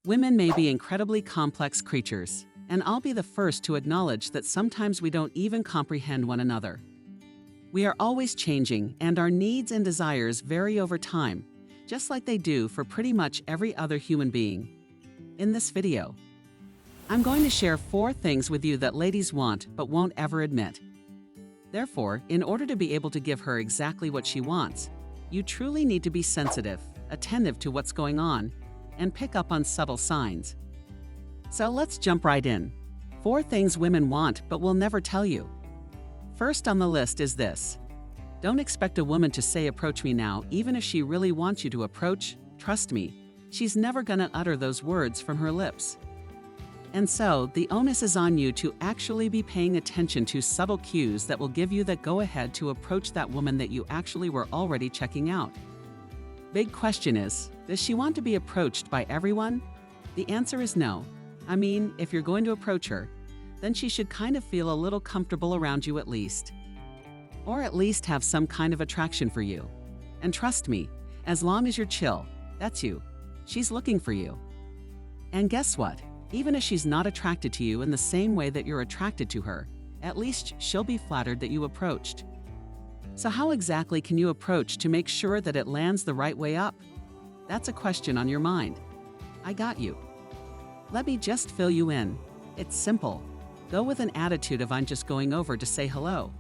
Women may be incredibly complex creatures, and I'll be the first to acknowledge that sometimes we don't even comprehend one another. We are always changing, and our needs and desires vary over time, just like they do for pretty much every other human being. In this video, I'm going to share 4 things with you that ladies want but won't ever admit. Therefore, in order to be able to give her exactly what she wants, you truly need to be sensitive, attentive to what's going on, and pick up on subtle signs. So let's jump right in. 4 things women want but will never tell you. First on the list is this. Don't expect a woman to say approach me now even if she really wants you to approach. Trust me, she's never gonna utter those words from her lips. And so, the onus is on you to actually be paying attention to subtle cues that will give you that go-ahead to approach that woman that you actually were already checking out. Big question is, does she want to be approached by everyone? The answer is no. I mean, if you're going to approach her, then she should kind of feel a little comfortable around you at least. Or at least have some kind of attraction for you. And trust me, as long as you're chill, that's you. She's looking for you. And guess what? Even if she's not attracted to you in the same way that you're attracted to her, at least she'll be flattered that you approached. So how exactly can you approach to make sure that it lands the right way up? That's a question on your mind. I got you. Let me just fill you in. It's simple. Go with an attitude of I'm just going over to say hello.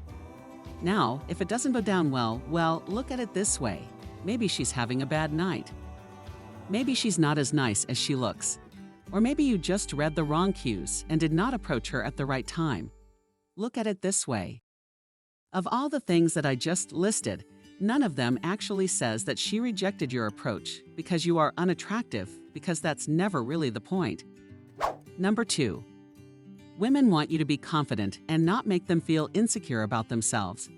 Now, if it doesn't go down well, look at it this way. Maybe she's having a bad night. Maybe she's not as nice as she looks. Or maybe you just read the wrong cues and did not approach her at the right time. Look at it this way. Of all the things that I just listed, none of them actually says that she rejected your approach because you are unattractive, because that's never really the point. Number 2. Women want you to be confident and not make them feel insecure about themselves.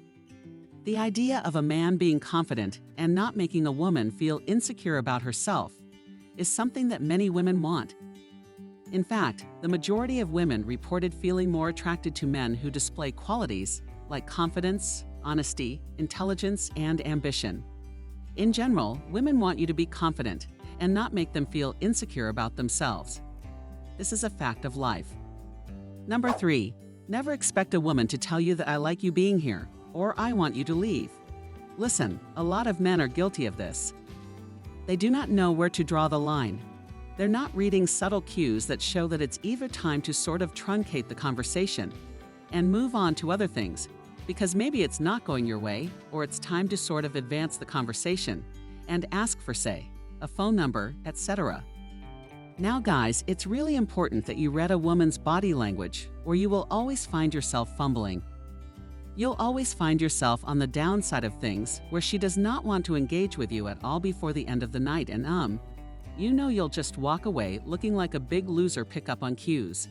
The idea of a man being confident and not making a woman feel insecure about herself is something that many women want. In fact, the majority of women reported feeling more attracted to men who display qualities like confidence, honesty, intelligence, and ambition. In general, women want you to be confident and not make them feel insecure about themselves. This is a fact of life. Number 3, never expect a woman to tell you that I like you being here or I want you to leave. Listen, a lot of men are guilty of this. They do not know where to draw the line. They're not reading subtle cues that show that it's either time to sort of truncate the conversation and move on to other things, because maybe it's not going your way, or it's time to sort of advance the conversation and ask for, say, a phone number, etc. Now guys, it's really important that you read a woman's body language, or you will always find yourself fumbling. You'll always find yourself on the downside of things where she does not want to engage with you at all before the end of the night and you know you'll just walk away looking like a big loser pick up on cues.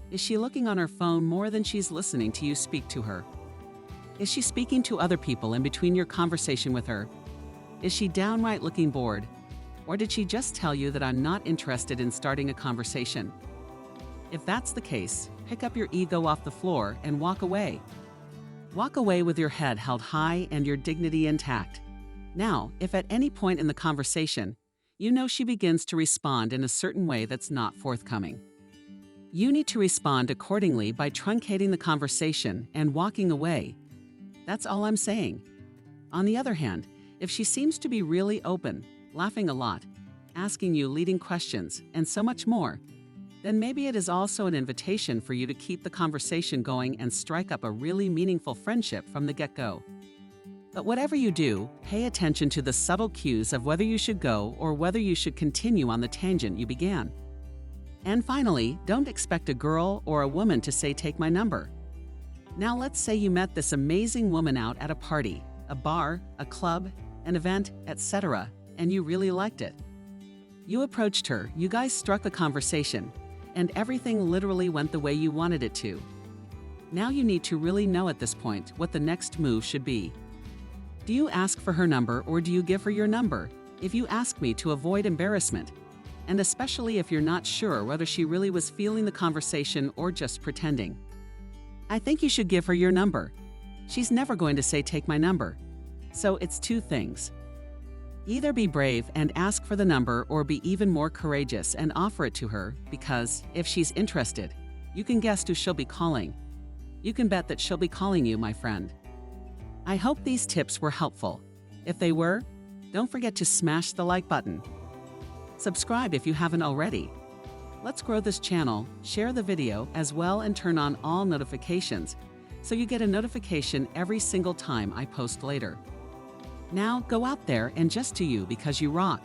Is she looking on her phone more than she's listening to you speak to her? Is she speaking to other people in between your conversation with her? Is she downright looking bored? Or did she just tell you that I'm not interested in starting a conversation? If that's the case, pick up your ego off the floor and walk away. Walk away with your head held high and your dignity intact. Now, if at any point in the conversation, you know she begins to respond in a certain way that's not forthcoming, you need to respond accordingly by truncating the conversation and walking away. That's all I'm saying. On the other hand, if she seems to be really open, laughing a lot, asking you leading questions, and so much more, then maybe it is also an invitation for you to keep the conversation going and strike up a really meaningful friendship from the get-go. But whatever you do, pay attention to the subtle cues of whether you should go or whether you should continue on the tangent you began. And finally, don't expect a girl or a woman to say, "Take my number." Now let's say you met this amazing woman out at a party, a bar, a club, an event, etc., and you really liked it. You approached her, you guys struck a conversation, and everything literally went the way you wanted it to. Now you need to really know at this point what the next move should be. Do you ask for her number or do you give her your number? If you ask me to avoid embarrassment, and especially if you're not sure whether she really was feeling the conversation or just pretending, I think you should give her your number. She's never going to say, "Take my number." So it's 2 things. Either be brave and ask for the number or be even more courageous and offer it to her because, if she's interested, you can guess who she'll be calling. You can bet that she'll be calling you, my friend. I hope these tips were helpful. If they were, don't forget to smash the like button. Subscribe if you haven't already. Let's grow this channel, share the video as well, and turn on all notifications so you get a notification every single time I post later. Now go out there and just do you because you rock.